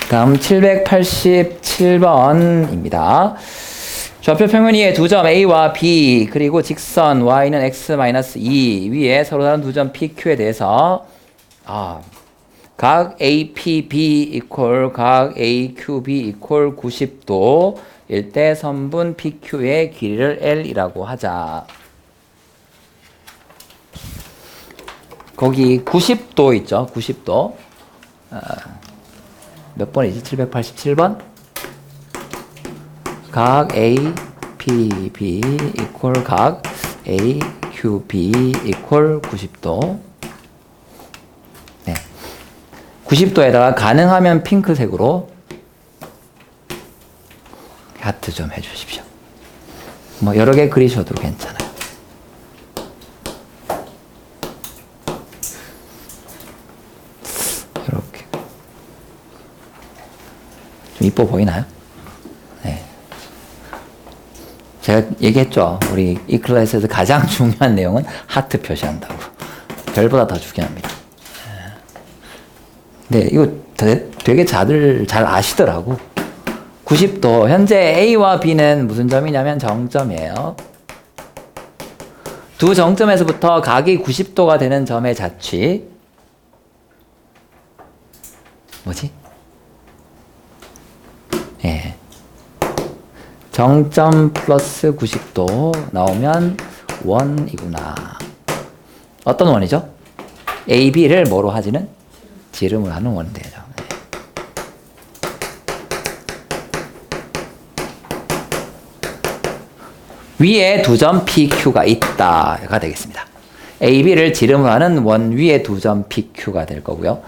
다음 787번입니다. 좌표 평면이의 두 점 A와 B 그리고 직선 Y는 X-2 위에 서로 다른 두 점 PQ에 대해서 각 APB 이퀄 각 AQB 이퀄 90도 일 때 선분 PQ의 길이를 L이라고 하자. 거기 90도 있죠. 90도. 몇 번이지? 787번? 각 APB 이퀄 각 AQB 이퀄 90도. 네. 90도에다가 가능하면 핑크색으로 하트 좀 해주십시오. 뭐 여러 개 그리셔도 괜찮아요. 이렇게 좀 이뻐 보이나요? 네. 제가 얘기했죠. 우리 이 클래스에서 가장 중요한 내용은 하트 표시한다고. 별보다 더 중요합니다. 네, 이거 되게 다들 잘 아시더라고. 90도. 현재 A와 B는 무슨 점이냐면 정점이에요. 두 정점에서부터 각이 90도가 되는 점의 자취. 뭐지? 예. 정점 플러스 90도 나오면 원이구나. 어떤 원이죠? A, B를 뭐로 하지는? 지름을 하는 원이 되죠. 위에 두 점 PQ가 있다가 되겠습니다. AB를 지름을 하는 원 위에 두 점 PQ가 될 거고요.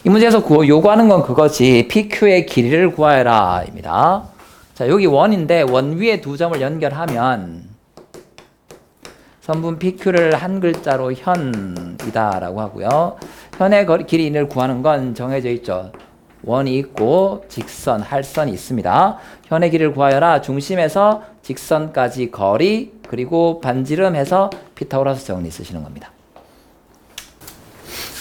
이 문제에서 요구하는 건 그거지. PQ의 길이를 구하여라 입니다. 자, 여기 원인데 원 위에 두 점을 연결하면 선분 PQ를 한 글자로 현이다 라고 하고요. 현의 길이를 구하는 건 정해져 있죠. 원이 있고 직선, 할선이 있습니다. 현의 길이를 구하여라. 중심에서 직선까지 거리 그리고 반지름해서 피타고라스 정리 쓰시는 겁니다.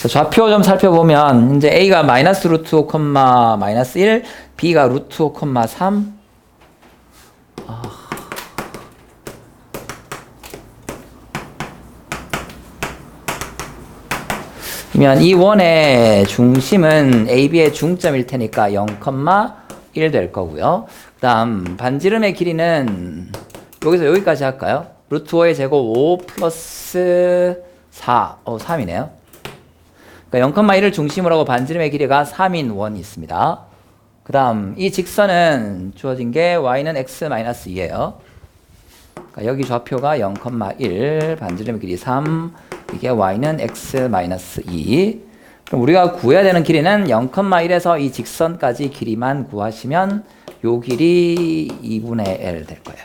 좌표 좀 살펴보면 이제 A가 마이너스 루트 5, 마이너스 1, B가 루트 5, 3. 그러면 이 원의 중심은 AB의 중점일 테니까 0,1 될 거고요. 그 다음 반지름의 길이는 여기서 여기까지 할까요? 루트 5의 제곱 5 플러스 4, 3이네요. 그러니까 0,1을 중심으로 하고 반지름의 길이가 3인 원이 있습니다. 그 다음 이 직선은 주어진 게 y는 x-2예요. 그러니까 여기 좌표가 0,1, 반지름의 길이 3, 이게 y는 x-2. 그럼 우리가 구해야 되는 길이는 0,1에서 이 직선까지 길이만 구하시면 요 길이 2분의 L 될 거예요.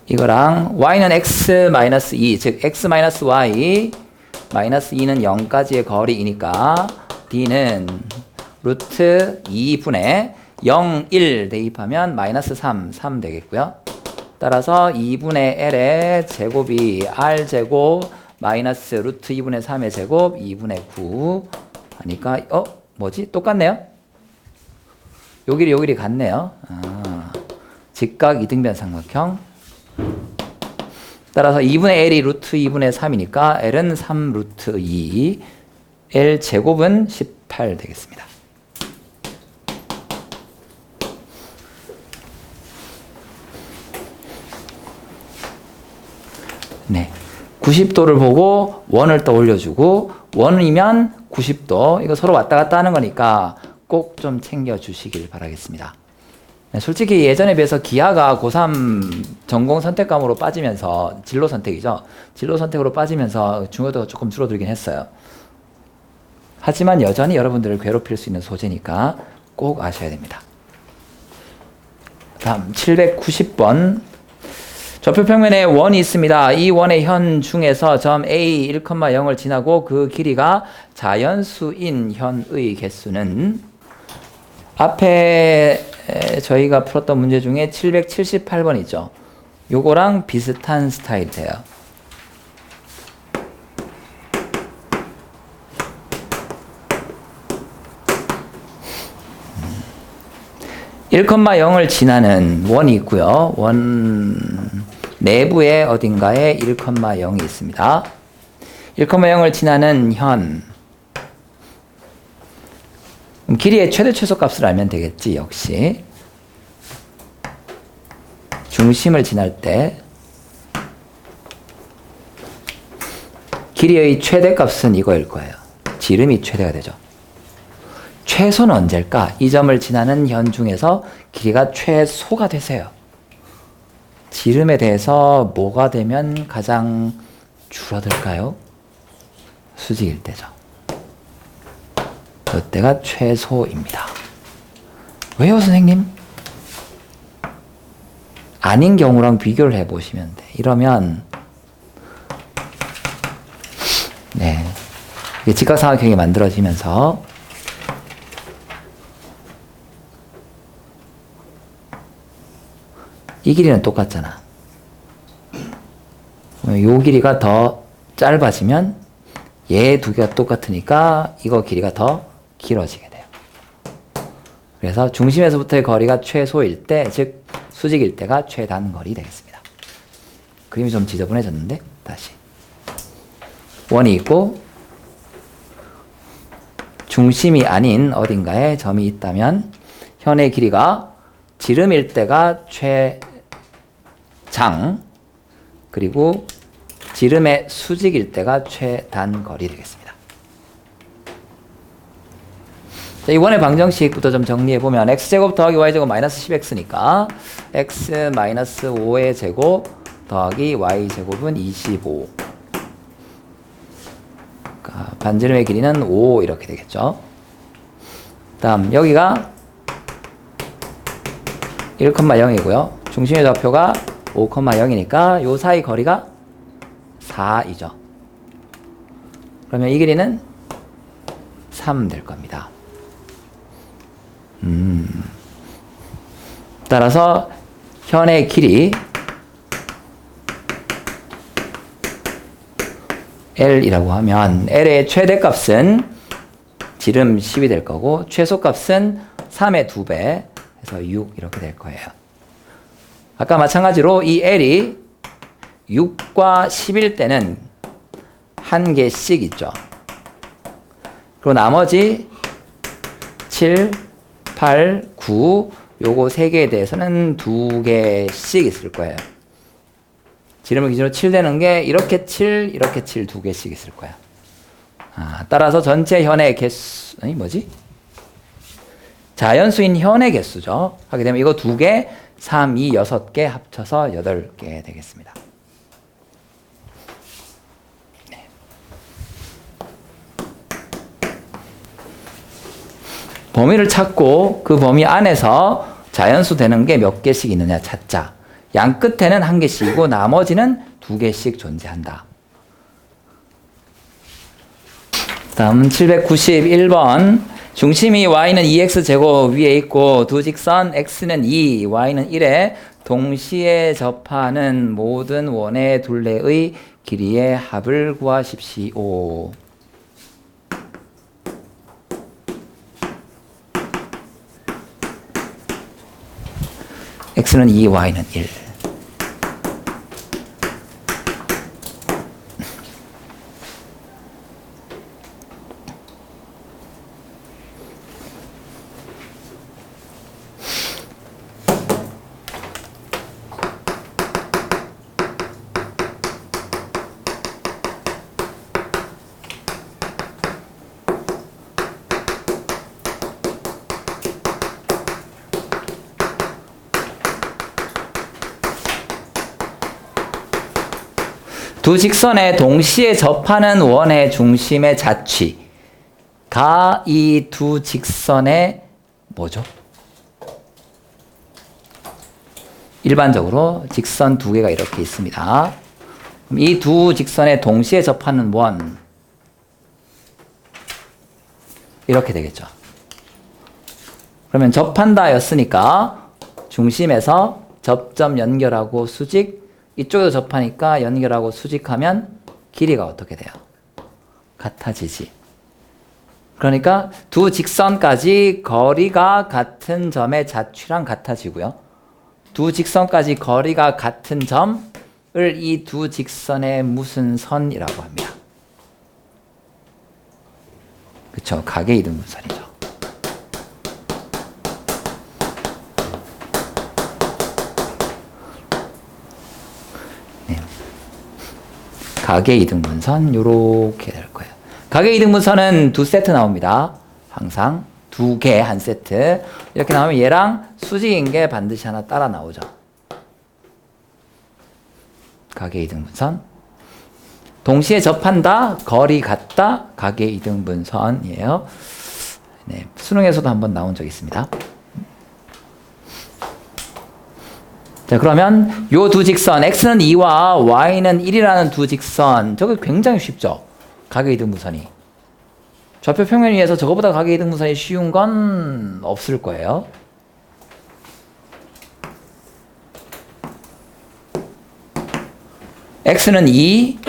이거랑 y는 x-2, 즉 x-y, 마이너스 2는 0까지의 거리이니까 d는 루트 2분의 0, 1 대입하면 마이너스 3 되겠고요. 따라서 2분의 L의 제곱이 R제곱 마이너스 루트 2분의 3의 제곱 2분의 9 하니까 뭐지? 똑같네요? 요 길이 같네요. 직각 이등변 삼각형. 따라서 2분의 L이 루트 2분의 3이니까 L은 3 루트 2, L 제곱은 18 되겠습니다. 네. 90도를 보고 원을 떠올려주고 원이면 90도 이거 서로 왔다 갔다 하는 거니까 꼭 좀 챙겨주시길 바라겠습니다. 네, 솔직히 예전에 비해서 기하가 고3 전공 선택과목으로 빠지면서 진로 선택이죠. 진로 선택으로 빠지면서 중요도가 조금 줄어들긴 했어요. 하지만 여전히 여러분들을 괴롭힐 수 있는 소재니까 꼭 아셔야 됩니다. 다음 790번. 좌표 평면에 원이 있습니다. 이 원의 현 중에서 점 A 1,0을 지나고 그 길이가 자연수인 현의 개수는 앞에 저희가 풀었던 문제 중에 778번이죠. 요거랑 비슷한 스타일이에요. 1,0을 지나는 원이 있고요. 원 내부에 어딘가에 1,0이 있습니다. 1,0을 지나는 현. 길이의 최대 최소값을 알면 되겠지. 역시 중심을 지날 때 길이의 최대값은 이거일 거예요. 지름이 최대가 되죠. 최소는 언제일까? 이 점을 지나는 현 중에서 길이가 최소가 되세요. 지름에 대해서 뭐가 되면 가장 줄어들까요? 수직일 때죠. 그때가 최소입니다. 왜요, 선생님? 아닌 경우랑 비교를 해보시면 돼. 이러면 네, 직각삼각형이 만들어지면서 이 길이는 똑같잖아. 이 길이가 더 짧아지면 얘 두 개가 똑같으니까 이거 길이가 더 길어지게 돼요. 그래서 중심에서부터의 거리가 최소일 때, 즉 수직일 때가 최단거리 되겠습니다. 그림이 좀 지저분해졌는데 다시 원이 있고 중심이 아닌 어딘가에 점이 있다면 현의 길이가 지름일 때가 최장, 그리고 지름의 수직일 때가 최단거리 되겠습니다. 자, 이번에 방정식부터 좀 정리해보면 x제곱 더하기 y제곱 마이너스 10x니까 x 마이너스 5의 제곱 더하기 y제곱은 25. 그러니까 반지름의 길이는 5 이렇게 되겠죠. 다음 여기가 1,0이고요. 중심의 좌표가 5,0이니까 요 사이 거리가 4이죠. 그러면 이 길이는 3 될 겁니다. 따라서 현의 길이 L이라고 하면 L의 최대값은 지름 10이 될 거고 최소값은 3의 2배 해서 6 이렇게 될 거예요. 아까 마찬가지로 이 L이 6과 10일 때는 한 개씩 있죠. 그리고 나머지 7, 8, 9 요거 3개에 대해서는 2개씩 있을 거예요. 지름을 기준으로 7 되는 게 이렇게 7, 이렇게 7 2개씩 있을 거야. 따라서 전체 현의 개수, 아니 뭐지? 자연수인 현의 개수죠. 하게 되면 이거 2개, 3, 2, 6개 합쳐서 8개 되겠습니다. 네. 범위를 찾고 그 범위 안에서 자연수 되는 게 몇 개씩 있느냐 찾자. 양 끝에는 한 개씩이고 나머지는 2개씩 존재한다. 다음 791번. 중심이 y는 2x제곱 위에 있고 두 직선 x는 2, y는 1에 동시에 접하는 모든 원의 둘레의 길이의 합을 구하십시오. x는 2, y는 1. 두 직선에 동시에 접하는 원의 중심의 자취가 이 두 직선의 뭐죠? 일반적으로 직선 두 개가 이렇게 있습니다. 이 두 직선에 동시에 접하는 원 이렇게 되겠죠. 그러면 접한다 였으니까 중심에서 접점 연결하고 수직, 이쪽에도 접하니까 연결하고 수직하면 길이가 어떻게 돼요? 같아지지. 그러니까 두 직선까지 거리가 같은 점의 자취랑 같아지고요. 두 직선까지 거리가 같은 점을 이 두 직선의 무슨 선이라고 합니다. 그쵸? 가계 이등분선이죠. 네. 가계 이등분선 요렇게 될 거예요. 가계 이등분선은 두 세트 나옵니다. 항상 두 개 한 세트. 이렇게 나오면 얘랑 수직인 게 반드시 하나 따라 나오죠. 가계 이등분선. 동시에 접한다, 거리 같다, 가계 이등분선이에요. 네, 수능에서도 한번 나온 적 있습니다. 자, 그러면 요 두 직선, x는 2와 y는 1이라는 두 직선, 저거 굉장히 쉽죠? 가계 이등분선이. 좌표 평면 위에서 저거보다 가계 이등분선이 쉬운 건 없을 거예요. x는 2,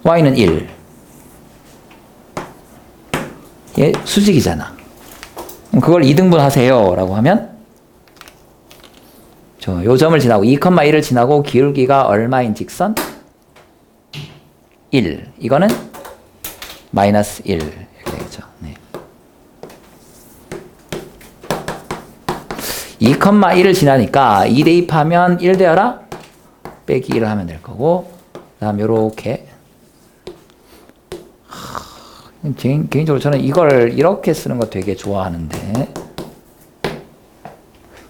y는 1. 얘 수직이잖아. 그럼 그걸 2등분 하세요 라고 하면 요 점을 지나고 2,1을 지나고 기울기가 얼마인 직선? 1. 이거는 마이너스 1 이렇게 되겠죠. 네. 2,1을 지나니까 2 대입하면 1 되어라 빼기 1을 하면 될 거고, 그 다음 요렇게 개인적으로 저는 이걸 이렇게 쓰는 거 되게 좋아하는데,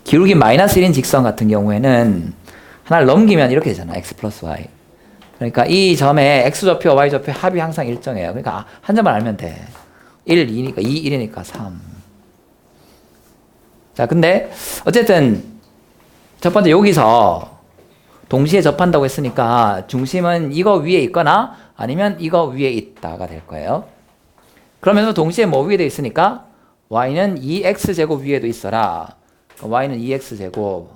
기울기 마이너스 1인 직선 같은 경우에는 하나를 넘기면 이렇게 되잖아. x 플러스 y. 그러니까 이 점의 x좌표와 y좌표 합이 항상 일정해요. 그러니까 한 점을 알면 돼. 1, 2니까 2, 1이니까 3. 자, 근데 어쨌든 첫 번째 여기서 동시에 접한다고 했으니까 중심은 이거 위에 있거나 아니면 이거 위에 있다가 될 거예요. 그러면서 동시에 뭐 위에 돼 있으니까 y는 2x제곱 위에도 있어라. y는 2x제곱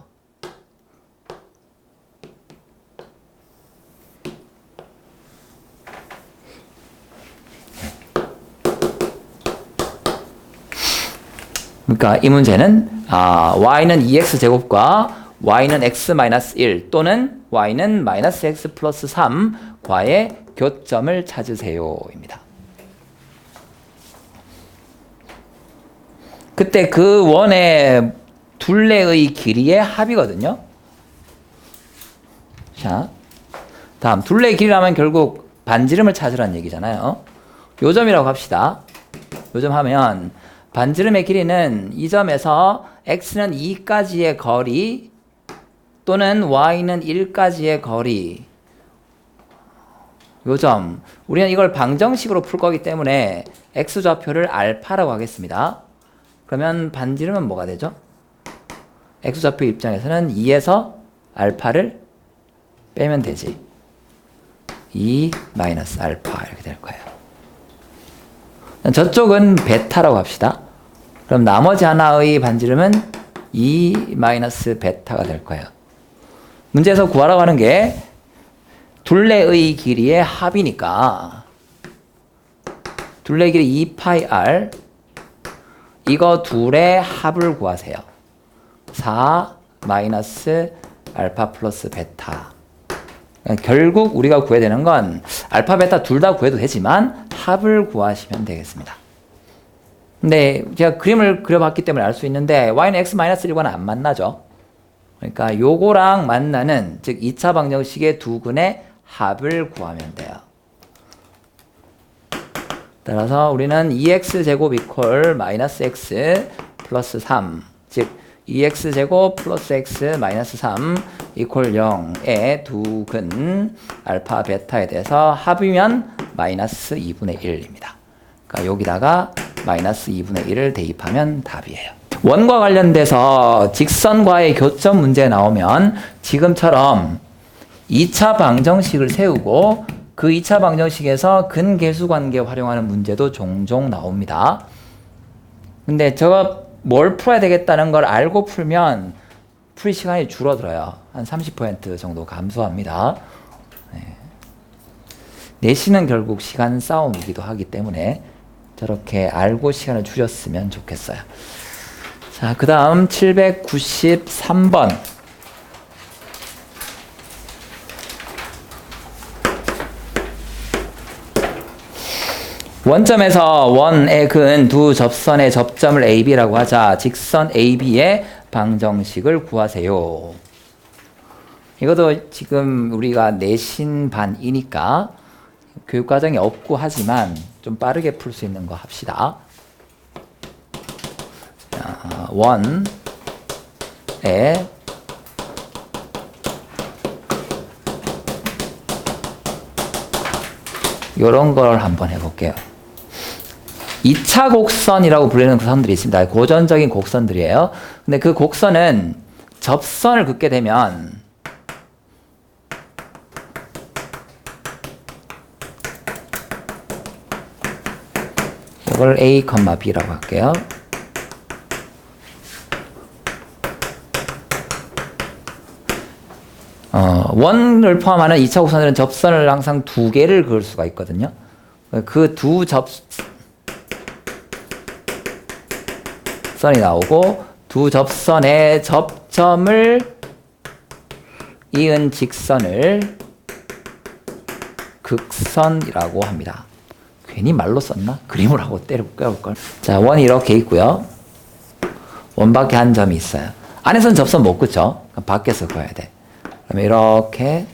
그러니까 이 문제는 y는 2x제곱과 y는 x-1 또는 y는 마이너스 x 플러스 3과의 교점을 찾으세요 입니다. 그때 그 원의 둘레의 길이의 합이거든요. 자, 다음 둘레의 길이라면 결국 반지름을 찾으라는 얘기잖아요. 요 점이라고 합시다. 요 점 하면 반지름의 길이는 이 점에서 x는 2까지의 거리 또는 y는 1까지의 거리, 요 점, 우리는 이걸 방정식으로 풀 거기 때문에 x좌표를 알파라고 하겠습니다. 그러면 반지름은 뭐가 되죠? x좌표 입장에서는 2에서 알파를 빼면 되지. 2 마이너스 알파 이렇게 될 거예요. 저쪽은 베타라고 합시다. 그럼 나머지 하나의 반지름은 2 마이너스 베타가 될 거예요. 문제에서 구하라고 하는 게 둘레의 길이의 합이니까 둘레 길이 2파이 r 이거 둘의 합을 구하세요. 4 마이너스 알파 플러스 베타. 결국 우리가 구해야 되는 건 알파 베타 둘 다 구해도 되지만 합을 구하시면 되겠습니다. 근데 제가 그림을 그려봤기 때문에 알 수 있는데 y는 x-1과는 안 만나죠. 그러니까 요거랑 만나는 즉 2차 방정식의 두 근의 합을 구하면 돼요. 따라서 우리는 2x제곱 이퀄 마이너스 x 플러스 3, 즉 2x제곱 플러스 x 마이너스 3 이퀄 0의 두 근 알파 베타에 대해서 합이면 마이너스 2분의 1입니다. 그러니까 여기다가 마이너스 2분의 1을 대입하면 답이에요. 원과 관련돼서 직선과의 교점 문제 나오면 지금처럼 2차 방정식을 세우고 그 2차 방정식에서 근계수 관계 활용하는 문제도 종종 나옵니다. 근데 저거 뭘 풀어야 되겠다는 걸 알고 풀면 풀이 시간이 줄어들어요. 한 30% 정도 감소합니다. 네. 내신은 결국 시간 싸움이기도 하기 때문에 저렇게 알고 시간을 줄였으면 좋겠어요. 자, 그 다음 793번. 원점에서 원의 근 두 접선의 접점을 AB라고 하자. 직선 AB의 방정식을 구하세요. 이것도 지금 우리가 내신 반이니까 교육과정이 없고 하지만 좀 빠르게 풀 수 있는 거 합시다. 원에 이런 걸 한번 해볼게요. 2차 곡선이라고 불리는 그 선들이 있습니다. 고전적인 곡선들이에요. 근데 그 곡선은 접선을 긋게 되면 이걸 A, B라고 할게요. 원을 포함하는 2차 곡선들은 접선을 항상 두 개를 그을 수가 있거든요. 그 두 접선이 나오고 두 접선의 접점을 이은 직선을 극선이라고 합니다. 괜히 말로 썼나? 그림을 하고 때려볼걸. 자, 원이 이렇게 있고요. 원 밖에 한 점이 있어요. 안에서는 접선 못 긋죠? 밖에서 그어야 돼. 그러면 이렇게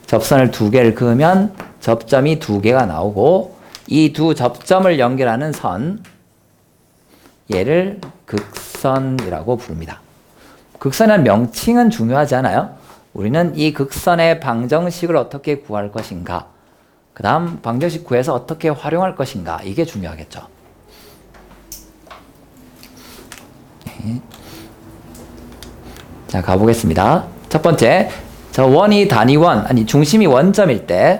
접선을 두 개를 그으면 접점이 두 개가 나오고 이 두 접점을 연결하는 선, 얘를 극선이라고 부릅니다. 극선의 명칭은 중요하지 않아요. 우리는 이 극선의 방정식을 어떻게 구할 것인가, 그 다음 방정식 구해서 어떻게 활용할 것인가, 이게 중요하겠죠. 네. 자, 가보겠습니다. 첫 번째, 저 원이 단위원, 아니 중심이 원점일 때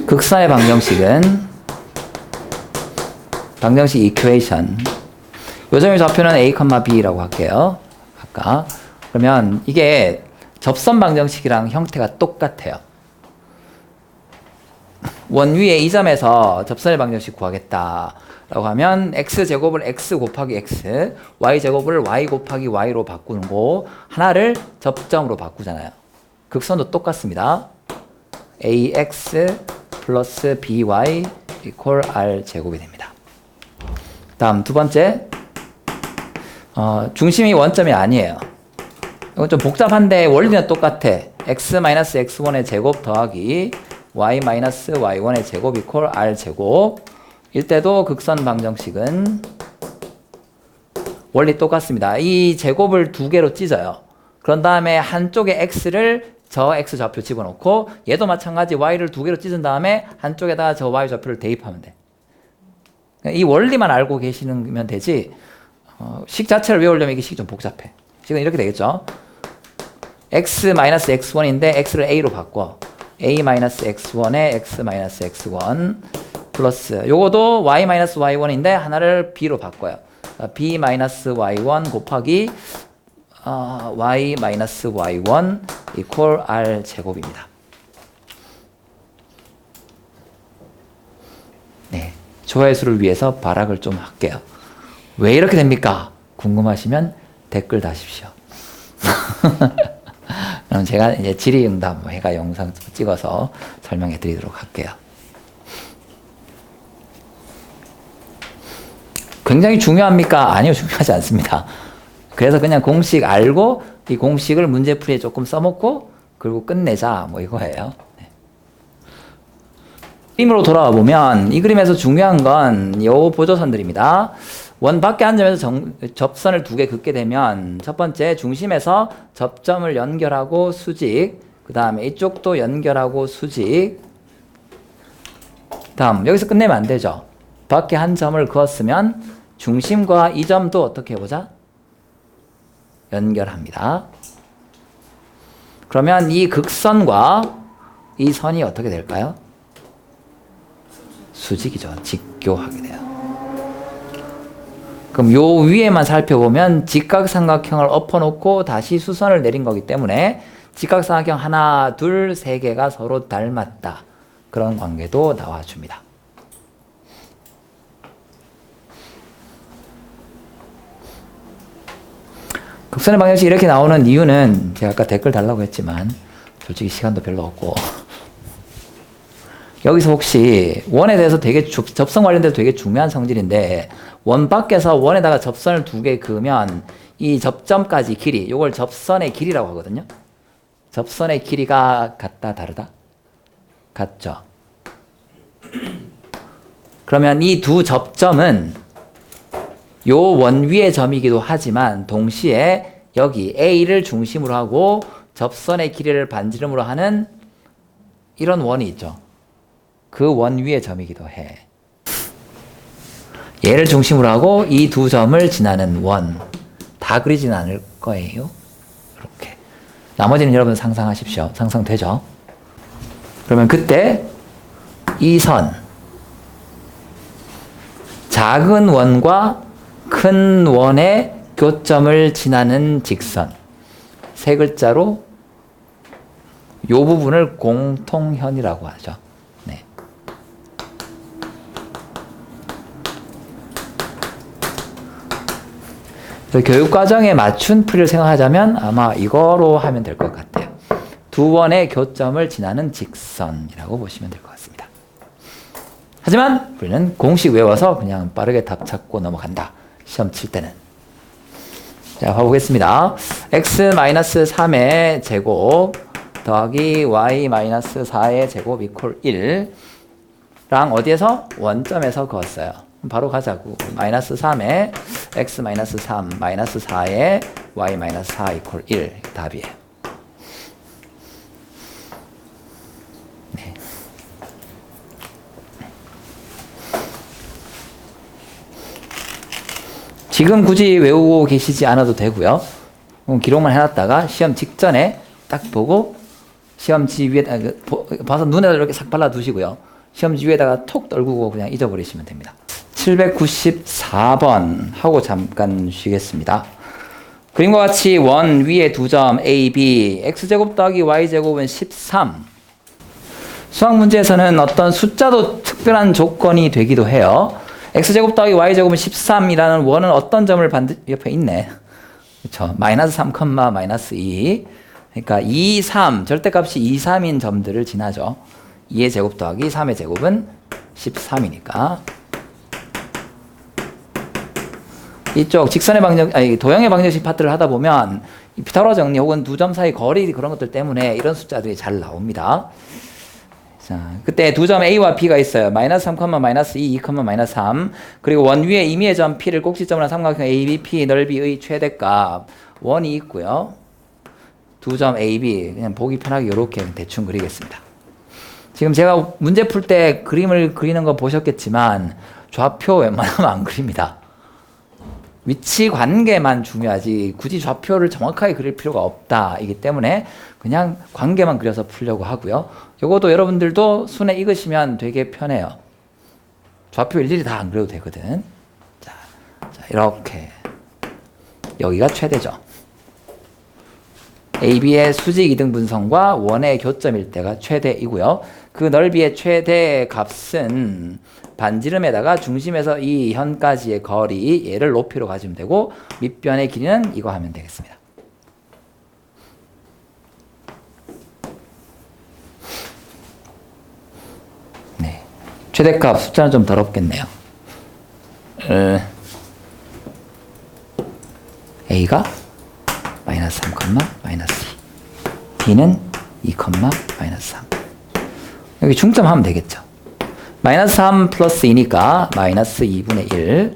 극선의 방정식은 방정식 이퀘이션, 요 점의 좌표는 A, B라고 할게요. 아까. 그러면 이게 접선 방정식이랑 형태가 똑같아요. 원 위에 이 점에서 접선의 방정식 구하겠다 라고 하면 x제곱을 x 곱하기 x, y제곱을 y 곱하기 y로 바꾸는 거, 하나를 접점으로 바꾸잖아요. 극선도 똑같습니다. ax 플러스 by 이퀄 r 제곱이 됩니다. 다음 두 번째, 중심이 원점이 아니에요. 이건 좀 복잡한데 원리는 똑같아. x-x1의 제곱 더하기 y-y1의 제곱 이퀄 r 제곱. 이때도 극선 방정식은 원리 똑같습니다. 이 제곱을 두 개로 찢어요. 그런 다음에 한쪽에 x를 저 x 좌표 집어넣고, 얘도 마찬가지 y를 두 개로 찢은 다음에 한쪽에다가 저 y 좌표를 대입하면 돼. 이 원리만 알고 계시면 되지, 식 자체를 외우려면 이게 식이 좀 복잡해. 식은 이렇게 되겠죠. x-x1인데 x를 a로 바꿔. a-x1에 x-x1 플러스, 요거도 y-y1인데 하나를 b로 바꿔요. b-y1 곱하기 y-y1 이퀄 r 제곱입니다. 네, 조회수를 위해서 발악을 좀 할게요. 왜 이렇게 됩니까? 궁금하시면 댓글 다십시오. 그럼 제가 이제 질의응답 해가 영상 찍어서 설명해 드리도록 할게요. 굉장히 중요합니까? 아니요, 중요하지 않습니다. 그래서 그냥 공식 알고 이 공식을 문제풀이에 조금 써먹고 그리고 끝내자, 뭐 이거예요. 네. 그림으로 돌아와 보면 이 그림에서 중요한 건 요 보조선들입니다. 원 밖에 한 점에서 접선을 두 개 긋게 되면 첫 번째, 중심에서 접점을 연결하고 수직, 그 다음에 이쪽도 연결하고 수직, 다음 여기서 끝내면 안 되죠. 밖에 한 점을 그었으면 중심과 이 점도 어떻게 해보자? 연결합니다. 그러면 이 극선과 이 선이 어떻게 될까요? 수직이죠. 직교하게 돼요. 그럼 요 위에만 살펴보면 직각삼각형을 엎어놓고 다시 수선을 내린 거기 때문에 직각삼각형 하나, 둘, 세 개가 서로 닮았다. 그런 관계도 나와줍니다. 극선의 방정식이 이렇게 나오는 이유는 제가 아까 댓글 달라고 했지만 솔직히 시간도 별로 없고 여기서 혹시 원에 대해서 되게 접선 관련돼서 되게 중요한 성질인데 원 밖에서 원에다가 접선을 두 개 그으면 이 접점까지 길이, 이걸 접선의 길이라고 하거든요. 접선의 길이가 같다, 다르다? 같죠. 그러면 이 두 접점은 요 원 위의 점이기도 하지만 동시에 여기 A를 중심으로 하고 접선의 길이를 반지름으로 하는 이런 원이 있죠. 그 원 위의 점이기도 해. 얘를 중심으로 하고 이 두 점을 지나는 원. 다 그리진 않을 거예요. 이렇게. 나머지는 여러분 상상하십시오. 상상되죠? 그러면 그때 이 선. 작은 원과 큰 원의 교점을 지나는 직선. 세 글자로 이 부분을 공통현이라고 하죠. 네. 교육과정에 맞춘 풀이를 생각하자면 아마 이거로 하면 될 것 같아요. 두 원의 교점을 지나는 직선이라고 보시면 될 것 같습니다. 하지만 우리는 공식 외워서 그냥 빠르게 답 찾고 넘어간다. 시험 칠 때는. 자, 봐보겠습니다. x-3의 제곱 더하기 y-4의 제곱 이퀄 1랑 어디에서? 원점에서 그었어요. 바로 가자고. 마이너스 3에 x-3 마이너스 4에 y-4 이퀄 1 답이에요. 네. 지금 굳이 외우고 계시지 않아도 되고요. 기록만 해놨다가 시험 직전에 딱 보고 시험지 위에 봐서 눈에다 이렇게 싹 발라두시고요. 시험지 위에다가 톡 떨구고 그냥 잊어버리시면 됩니다. 794번 하고 잠깐 쉬겠습니다. 그림과 같이 원 위에 두 점 A, B, x제곱 더하기 y제곱은 13. 수학 문제에서는 어떤 숫자도 특별한 조건이 되기도 해요. x제곱 더하기 y제곱은 13이라는 원은 어떤 점을 옆에 있네. 그렇죠. 마이너스 3, 마이너스 2. 그러니까 2, 3, 절대값이 2, 3인 점들을 지나죠. 2의 제곱 더하기 3의 제곱은 13이니까. 이쪽 직선의 방정, 도형의 방정식 파트를 하다 보면 피타고라 정리 혹은 두 점 사이 거리 그런 것들 때문에 이런 숫자들이 잘 나옵니다. 자, 그때 두 점 A와 B가 있어요. 마이너스 3, 마이너스 2, 2, 마이너스 3. 그리고 원 위에 임의의 점 P를 꼭지점으로 삼각형 ABP 넓이의 최대값 원이 있고요. 두 점 AB 그냥 보기 편하게 이렇게 대충 그리겠습니다. 지금 제가 문제 풀 때 그림을 그리는 거 보셨겠지만 좌표 웬만하면 안 그립니다. 위치 관계만 중요하지 굳이 좌표를 정확하게 그릴 필요가 없다. 이기 때문에 그냥 관계만 그려서 풀려고 하고요. 요것도 여러분들도 순에 익으시면 되게 편해요. 좌표 일일이 다 안 그려도 되거든. 자, 이렇게 여기가 최대죠. AB의 수직 이등분선과 원의 교점일 때가 최대이고요. 그 넓이의 최대 값은 반지름에다가 중심에서 이 현까지의 거리 얘를 높이로 가지면 되고 밑변의 길이는 이거 하면 되겠습니다. 네, 최대값 숫자는 좀 더럽겠네요. A가 마이너스 3, 마이너스 2 B는 2, 마이너스 3 여기 중점하면 되겠죠. 마이너스 3 플러스 2니까 마이너스 2분의 1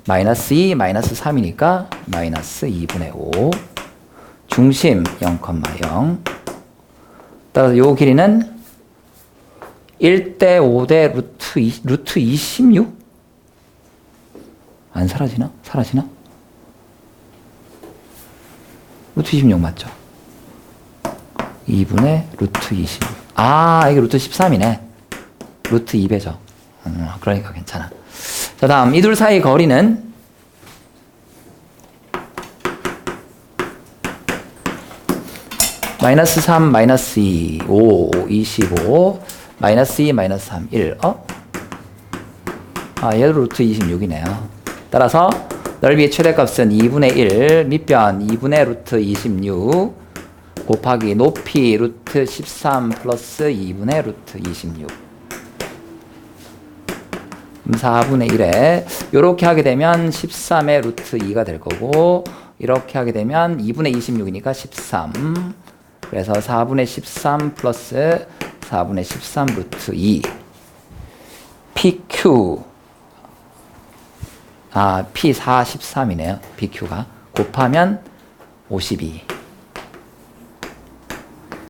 마이너스 2 마이너스 3이니까 마이너스 2분의 5 중심 0,0 따라서 요 길이는 1대 5대 루트 26? 안 사라지나? 사라지나? 루트 26 맞죠? 2분의 루트 26. 아, 이게 루트 13이네. 루트 2배죠. 그러니까 괜찮아. 자, 다음 이 둘 사이 거리는 마이너스 3, 마이너스 2, 5, 25, 마이너스 2, 마이너스 3, 1. 얘도 루트 26이네요. 따라서 넓이의 최대값은 2분의 1, 밑변 2분의 루트 26 곱하기 높이 루트 13 플러스 2분의 루트 26. 4분의 1에 이렇게 하게 되면 13의 루트 2가 될 거고 이렇게 하게 되면 2분의 26이니까 13. 그래서 4분의 13 플러스 4분의 13 루트 2. PQ P4, 13이네요. PQ가 곱하면 52.